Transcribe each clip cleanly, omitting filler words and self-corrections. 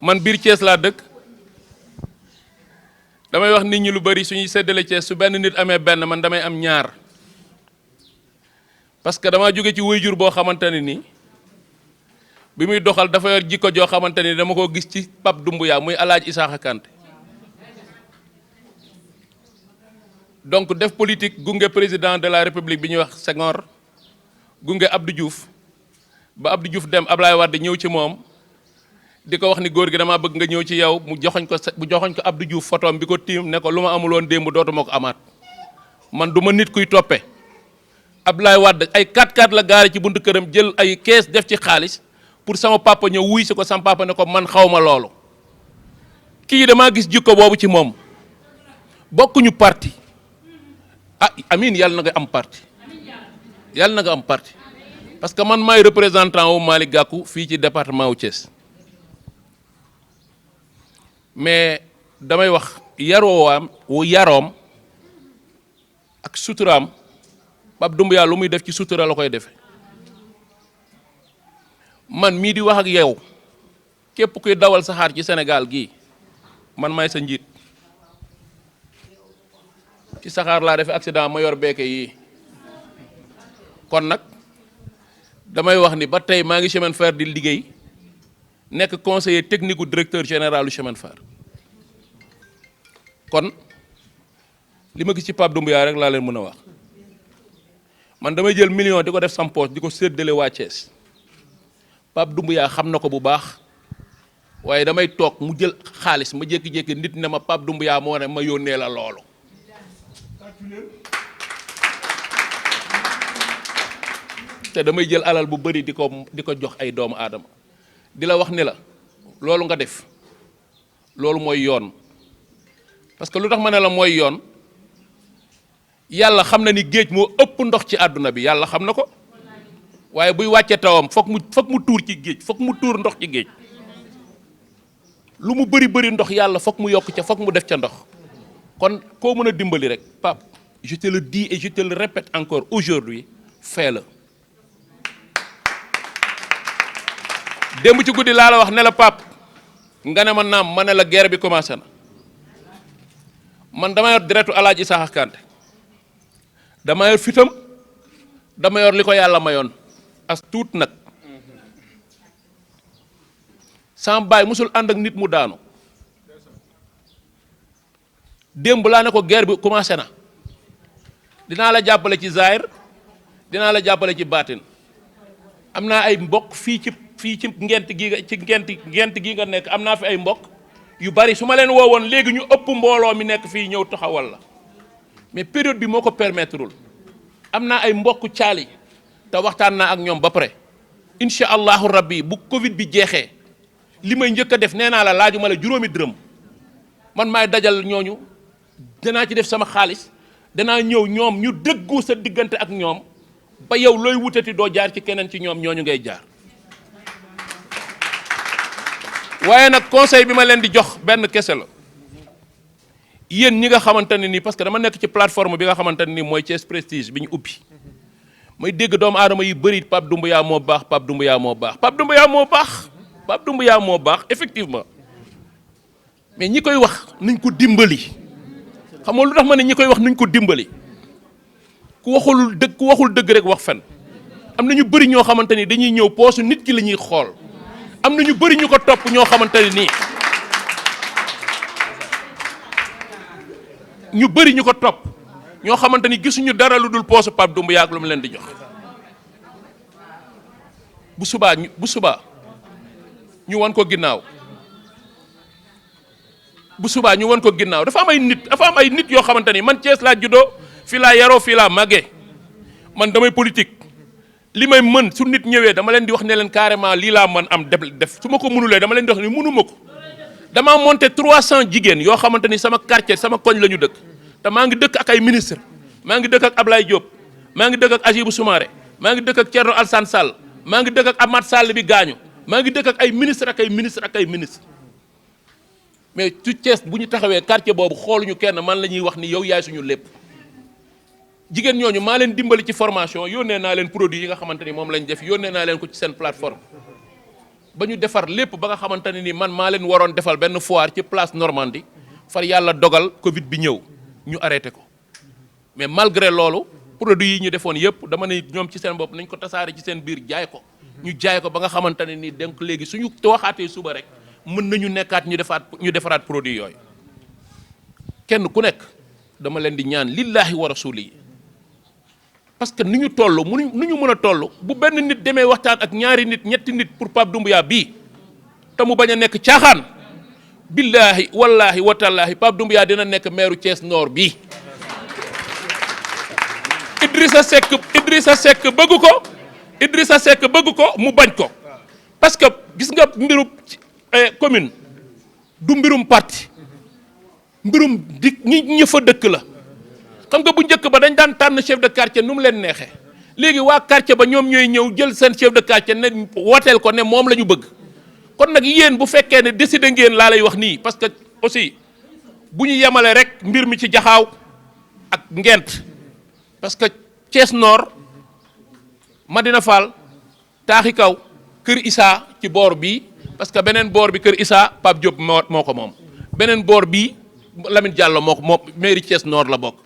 man biir Thiès laa dëkk damay wax nit ñi lu bari suñuy séddale Thiès su benn nit amee benn man damay am ñaar parce que damaa jóge ci waajur boo xamante ne ni bi muy doxal dafa yor jikko joo xamante ni dama ko gis ci Pape Doumbouya muy Alaaji Isaaxa Kanté donc def politique gunge président de la république bi ñuy wax Senghor gunge Abdou Diouf ba Abdou Diouf dem Ablaye Wade ñëw ci moom di ko wax ni góor gi damaa bëgg nga ñëw ci yow mu joxoñ ko Abdou Diouf photom bi ko tiim ne ko lu ma amuloon démb dootuma ko amaat man du ma nit kuy toppe Ablaye Wade ay 4x4 la gaare ci buntu këram jël ay kees def ci xaalis pour sama papa ñëw wuy si ko sama papa ne ko man xawma loolu kii damaa gis jikko boobu ci moom bokkuñu parti ah amin yàlla na nga am parti yàlla na nga am parti parce que man maay représentant wu Malick Gakou fii ci département wu Thiès mais damay wax yaroom ak suturaam Pape Doumbouya lu muy def ci sutura la koy defe man mii di wax ak yow képp kuy dawal saxaar ci Sénégal gii man maay sa njiit ci saxaar laa defe accident ma yor beeke yii kon nag damay wax ni ba tey maa ngi chemin de fer di liggéey nekk conseiller technique u directeur général du chemin de fer kon li ma gis ci Pape Doumbouya rek laa leen mën a wax man damay jël million di ko def sam poche di ko séddale waa Thiès Pape Doumbouya xam na ko bu baax waaye damay toog mu jël xaalis ma jékki-jékki nit ne ma Pape Doumbouya moo ne ma yónnee la loolu te damay jël alal bu bari di ko jox ay doomu aadama di la wax ni la loolu nga def loolu mooy yoon parce que lu tax ma ne la mooy yoon yàlla xam na ni géej moo ëpp ndox ci àdduna bi yàlla xam na ko waaye buy wàcce tawam foog mu tuur ci géej foog mu tuur ndox ci géej lu mu bëri ndox yàlla foog mu yokk ca foog mu def ca ndox kon koo mën a dimbali rek Pape je te le dis et je te le répète encore aujourd'hui fais-le démb ci guddi laa la wax ne la Pape nga ne ma naam ma ne la guerre bi commencé na man dama yor deretu Alaaji Isaaxa Kanté dama yor fitam dama yor li ko yàlla mayoon as tuut nag sama baay musul ànd ak nit mu daanu démb laa ne ko guerre bi commencé na dinaa la jàppale ci zahir dinaa la jàppale ci baatin am naa ay mbokk fii ci ngent gi nga nekk am naa fi ay mbokk yu bari su ma leen woowoon léegi ñu ëpp mbooloo mi nekk fii ñëw taxawal la mais période bi moo ko permettrewul am naa ay mbokk caali te waxtaan naa ak ñoom ba pare incha allahu rabbi bu Covid bi jeexee li may njëkk a def nee naa la laajuma la juróomi dërëm man maay dajal ñooñu danaa ci def sama xaalis danaa ñëw ñoom ñu dëggu sa diggante ak ñoom ba yow looy wutati doo jaar ci keneen ci ñoom ñooñu ngay jaar waaye nag conseil bi ma leen di jox benn kese la yéen ñi nga xamante ne nii parce que dama nekk ci plateforme bi nga xamante ne nii mooy Thiès Prestige bi ñu ubbi may dégg doomu aadama yu bëri Pape Doumbouya moo baax Pape Doumbouya moo baax Pape Doumbouya moo baax Pape Doumbouya moo baax effectivement mais ñi koy wax nuñ ko dimbali xam nga lu tax ma ne ñi koy wax nuñ ko dimbali ku waxul dëgg rek wax fen am na ñu bëri ñoo xamante ni dañuy ñëw poosu nit ki la ñuy xool am na ñu bëri ñu ko topp ñoo xamante ne nii ñu bëri ñu ko topp ñoo xamante ni gisuñu dara lu dul poosu Pape Doumbouya ak lu mu leen di jox bu subaa ñu wan ko ginnaaw bu subaa ñu wan ko ginnaaw dafa am ay nit yoo xamante ni man Thiès laa juddoo fii laa yaroo fii laa màggee man damay politique li may mën su nit ñëwee dama leen di wax ne leen carrément lii laa mën am def su ma ko mënulee dama leen di wax ni mënuma ko damaa monté 300 jigéen yoo xamante ni sama quartier sama koñ la ñu dëkk te maa ngi dëkk ak ay ministre maa ngi dëkk ak Ablaye Diop maa ngi dëkk ak Agibou Soumaré maa ngi dëkk ak Thierno Alassane Sall maa ngi dëkk ak Amath Sall bi gaañu maa ngi dëkk ak ay ministre mais tu Thiès bu ñu taxawee quartier boobu xooluñu kenn man la ñuy wax ni yow yaay suñu lépp jigéen ñooñu maa leen dimbali ci formation yónnee naa leen produit yi nga xamante ni moom lañ def yónnee naa leen ko ci seen plateforme ba ñu defar lépp ba nga xamante ne ni man maa leen waroon defal benn foire ci place Normandie far yàlla dogal Covid bi ñëw ñu arrêté ko mais malgré loolu produits yi ñu defoon yëpp dama ne ñoom ci seen bopp nañ ko tasaare ci seen biir jaay ko ñu jaay ko ba nga xamante ne ni donc léegi suñu waxaatee suba rek mën nañu nekkaat ñu defaraat produit yooyu kenn ku nekk dama leen di ñaan lillahi wa rasuli parce que ni ñu toll nu ñu mën a toll bu benn nit demee waxtaan ak ñaari nit ñetti nit pour Pape Doumbouya bii te mu bañ a nekk caaxaan billahi wallahi watallaahi Pape Doumbouya dina nekk maire Thiès Nord bii Idrissa Seck bëgg ko mu bañ ko parce que gis nga mbirum commune du mbirum parti mbirum ñi fa dëkk la xam nga bu njëkk ba dañ daan tànn chef de quartier nu mu leen neexee léegi waa quartier ba ñoom ñooy ñëw jël seen chef de quartier ne wooteel ko ne moom la ñu bëgg kon nag yéen bu fekkee ne décidé ngeen laa lay wax nii parce que aussi bu ñu yemale rek mbir mi ci jaxaaw ak ngent parce que Thiès Nord Madina Fall taaxi kaw Kër Issa ci boor bii parce que beneen boor bi Kër Issa Pape Diop moo ko moom beneen boor bii Lamine Diallo moo mairie Thiès Nord la bokk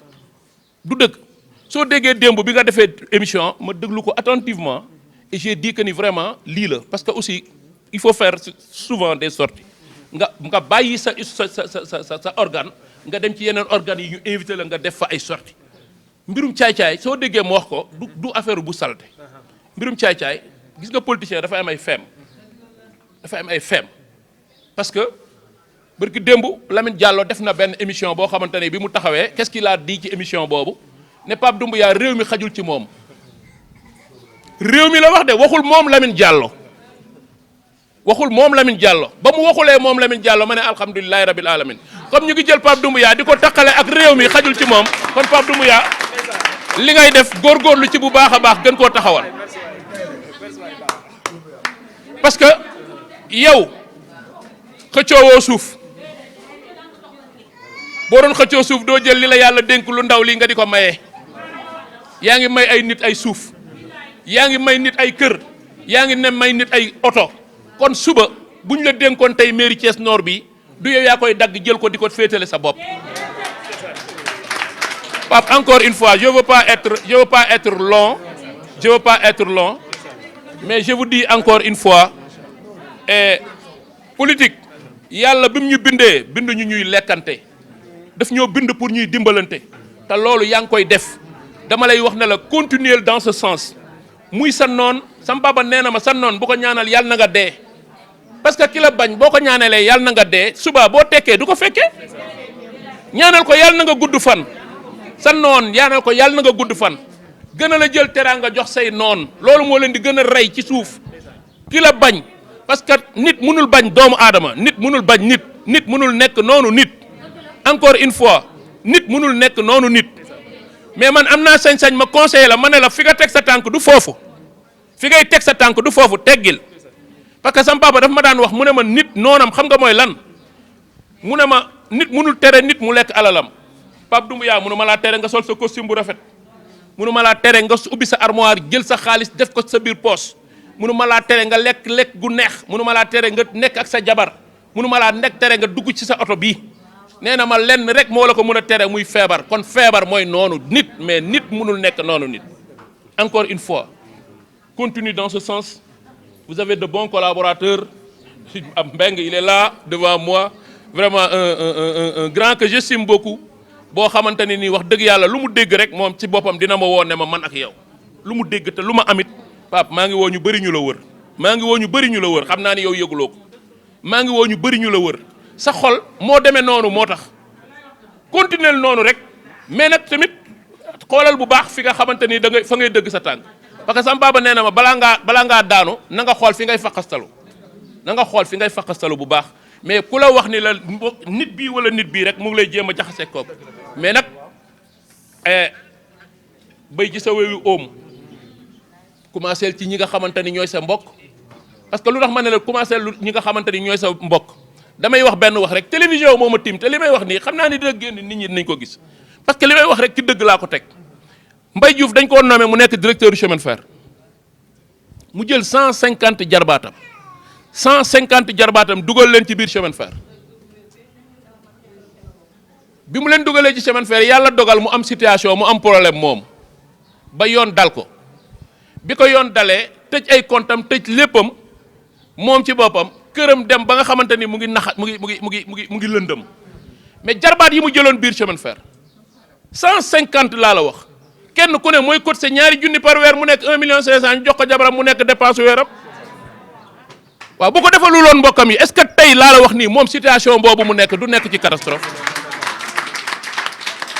du dëgg soo déggee démb bi nga defee émission ma déglu ko attentivement et j'ai dit que ni vraiment lii la parce que aussi il faut faire souvent des sorties nga bàyyi sa organe nga dem ci yeneen organes yi ñu invité la nga def fa ay sorties mbirum caay-caay soo déggee mu wax ko du affaire bu salte mbirum caay-caay gis nga politicien dafay am ay feem parce que barki démb Lamine Diallo def na benn émission boo xamante ne bi mu taxawee qu'est-ce qu'il a dit ci émission boobu ne Pape Doumbouya réew mi xajul ci moom réew mi la wax de waxul moom Lamine Diallo ba mu waxulee moom Lamine Diallo ma ne alhamdulilahi rabil alamin comme ñu ngi jël Pape Doumbouya di ko taqale ak réew mi xajul ci moom kon Pape Doumbouya li ngay def góorgóorlu ci bu baax a baax gën koo taxawal parce que yow xëccoowoo suuf boo doon xëccoo suuf doo jël li la yàlla dénk lu ndaw lii nga di ko mayee yaa ngi may ay nit ay suuf yaa ngi may nit ay kër yaa ngi ne may nit ay oto kon suba bu ñu la dénkoon tey mairie Thiès Nord bi du yow yaa koy dagg jël ko di ko féetale sa bopp Pape encore une fois je veux pas être long mais je vous dis encore une fois politique yàlla bi mu ñu bindee binduñu ñuy lekkante daf ñoo bind pour ñuy dimbalante te loolu yaa ngi koy def dama lay wax ne la continuer dans ce sens muy sa noon sam baba nee na ma sa noon bu ko ñaanal yàlla na nga dee parce que ki la bañ boo ko ñaanalee yàlla na nga dee suba boo tekkee du ko fekkee ñaanal ko yàlla na nga gudd fan sa noon ñaanal ko yàlla na nga gudd fan gën a la jël teraanga jox say noon loolu moo leen di gën a rey ci suuf ki la bañ parce que nit mënul bañ doomu aadama nit mënul bañ nit mënul nekk noonu nit encore une fois nit mënul nekk noonu nit mais man am naa sañ-sañ ma conseiller la ma ne la fi nga teg sa tànk du foofu fi ngay teg sa tànk du foofu teggil parce que sam papa daf ma daan wax mu ne ma nit noonam xam nga mooy lan mu ne ma nit mënul tere nit mu lekk alalam Pape Doumbouya mënu ma laa tere nga sol sa costume bu rafet mënu ma laa tere nga ubbi sa armoire jël sa xaalis def ko sa biir poche mënu ma laa tere nga lekk gu neex mënu ma laa tere nga nekk ak sa jabar mënu ma laa nekk tere nga dugg ci sa oto bii nee na ma lenn rek moo la ko mën a tere muy feebar kon feebar mooy noonu nit mais nit mënul nekk noonu nit encore une fois continue dans ce sens vous avez de bons collaborateurs Mbengue il est là devant moi vraiment un grand que j'estime beaucoup boo xamante ne nii wax dëgg yàlla lu mu dégg rek moom ci boppam dina ma woo ne ma man ak yow lu mu dégg te lu ma amit Pape maa ngi woo ñu bëri ñu la wër maa ngi woo ñu bëri ñu la wër xam naa ni yow yëguloo ko maa ngi woo ñu bëri ñu la wër sa xol moo demee noonu moo tax continuer noonu rek mais nag tamit xoolal bu baax fi nga xamante ni da ngay fa ngay dëgg sa tànk parce que sama baba nee na ma balaa ngaa daanu na nga xool fi ngay faqastalu bu baax mais ku la wax ni la nit bii wala nit bii rek mu ngi lay jéem a jaxase kooku mais nag bay ci sa wéyu oom commencé ci ñi nga xamante ni ñooy sa mbokk parce que lu tax ma ne la commencé ñi nga xamante ni ñooy sa mbokk damay wax benn wax rek télévision moo ma tiim te li may wax nii xam naa ni dina génn nit ñi dinañ ko gis parce que li may wax rek ci dëgg laa ko teg Mbaye Diouf dañ ko nommé mu nekk directeur du chemin de fer mu jël 150 jarbaatam 150 jarbaatam dugal leen ci biir chemin de fer bi mu leen dugalee ci chemin de fer yàlla dogal mu am situation mu am problème moom ba yoon dal ko bi ko yoon dalee tëj ay comptam tëj léppam moom ci boppam këram dem ba nga xamante ni mu ngi lëndëm mais jarbaat yi mu jëloon biir chemin de fer 150 laa la wax kenn ku ne mooy cotiser ñaari junni par weer mu nekk 1 million 500 ñu jox ko jabaram mu nekk dépense weeram waaw bu ko defalul woon mbokkam yi est-ce que tey laa la wax nii moom situation boobu mu nekk du nekk ci catastrophe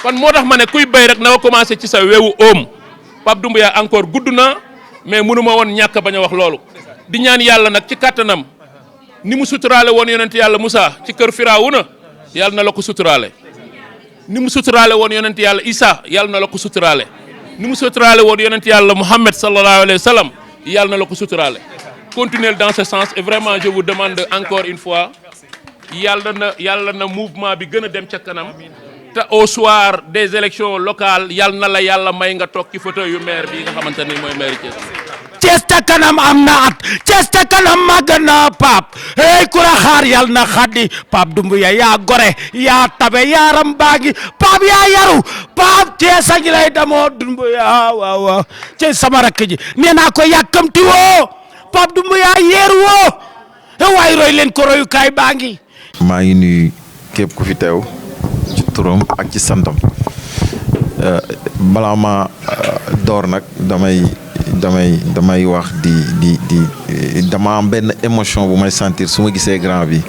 kon moo tax ma ne kuy béy rek na nga commencé ci sa weewu oom Pape Doumbouya encore gudd na mais mënu ma woon ñàkk bañ a wax loolu di ñaan yàlla nag ci kàttanam ni mu suturaale woon yonent yàlla Moussa ci kër Firawuna yàlla na la ko suturaale ni mu suturaale woon yonent yàlla Isa yàlla na la ko suturaale ni mu suturaale woon yonent yàlla Muhammad sallallahu alayhi wa sallam yàlla na la ko suturaale continuez dans ce sens et vraiment je vous demande encore une fois yàlla na mouvement bi gën a dem ca kanam te au soir des élections locales yàlla na la yàlla may nga toog ci fauteuil yu maire bi nga xamante ni mooy maire Thiès. Thiès ta kanam am na at Thiès ta kanam màgg na Pape hey ku la xaar yàlla na xaddi Pape Doumbouya yaa gore yaa tabe yaaram baa ngi Pape yaa yaru Pape Thiès a ngi lay damoo Doumbouya waaw ci sama rakk ji nee naa ko yàkkamti woo Pape Doumbouya yeeru woo waaye roy leen ko royukaay baa ngi. maa ngi nuyu képp ku fi teew ci turam ak ci santam balaa ma door nag damay wax dama am benn émotion bu may sentir su ma gisee grand bi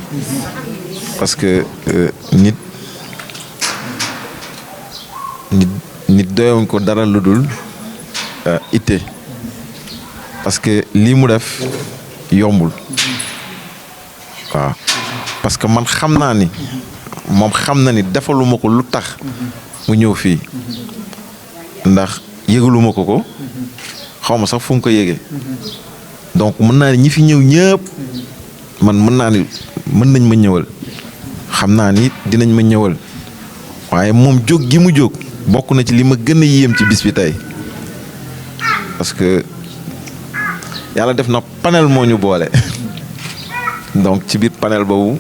parce que nit doyoon ko dara lu dul itte parce que lii mu def yombul waaw parce que man xam naa ni moom xam na ni defaluma ko lu tax mu ñëw fii ndax yëgaluma ko xaw ma sax fu mu ko yëgee donc mën naa ni ñi fi ñëw ñëpp man mën naa ni mën nañ ma ñëwal xam naa ni dinañ ma ñëwal waaye moom jóg gi mu jóg bokk na ci li ma gën a yéem ci bis bi tey parce que yàlla def na panel moo ñu boole donc ci biir panel boobu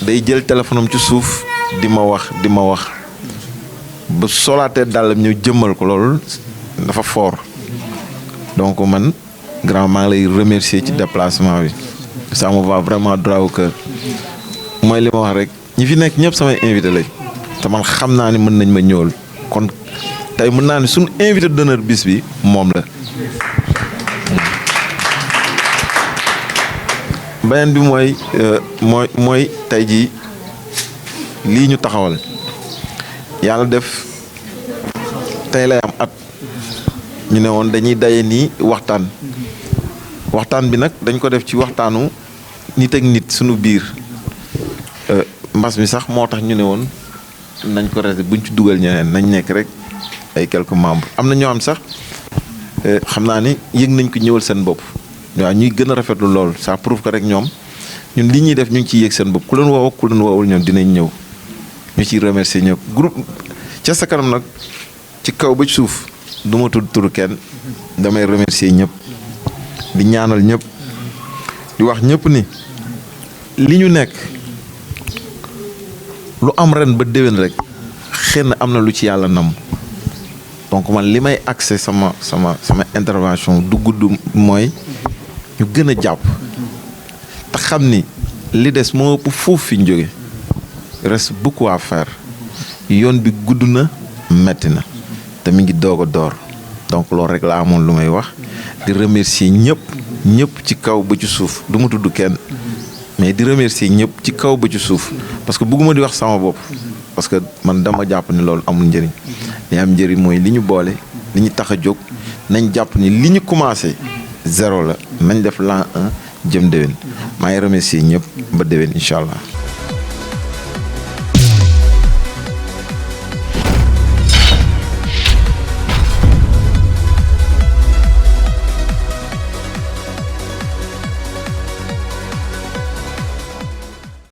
day jël téléphone am ci suuf di ma wax ba solaatee dàllam ñëw jëmmal ko loolu dafa fort donc man grand maa ngi lay remercier ci déplacement bi ça me va vraiment droit au cœur mooy li ma wax rek ñi fi nekk ñëpp samay invité lañ te man xam naa ni mën nañ ma ñëwal kon tey mën naa ni suñu invité d'honneur bis bi moom la. beneen bi mooy tey jii lii ñu taxawal yàlla def tey lay am at ñu ne woon dañuy daje nii waxtaan bi nag dañ ko def ci waxtaanu nit ak nit suñu biir mbas mi sax moo tax ñu ne woon nañ ko rete buñ ci dugal ñeneen nañ nekk rek ay quelques membres am na ñoo am sax xam naa ni yëg nañ ko ñëwal seen bopp waaw ñuy gën a rafetlu lool ça prouve que rek ñoom ñun li ñuy def ñu ngi ciy yëg seen bopp ku leen woo ak ku leen woowul ñoom dinañ ñëw ñu ciy remercier ñëpp groupe ca sa kanam nag ci kaw ba ci suuf du ma tudd turu kenn damay remercier ñëpp di ñaanal ñëpp di wax ñëpp ni li ñu nekk lu am ren ba déwén rek xëy na am na lu ci yàlla nam donc man li may axé sama intervention du gudd mooy ñu gën a jàpp te xam ni li des moo ëpp foofu fi ñu jóge reste beaucoup à faire yoon bi gudd na metti na te mi ngi doog a door donc loolu rek laa amoon lu may wax di remercier ñëpp ci kaw ba ci suuf du ma tudd kenn mais di remercier ñëpp ci kaw ba ci suuf parce que bëgguma di wax sama bopp parce que man dama jàpp ni loolu amul njëriñ li am njëriñ mooy li ñu boole li ñu tax a jóg nañ jàpp ni li ñu commencé zéro la nañ def l'an 1 jëm déwén maa ngi remercier ñëpp ba déwén incha allah.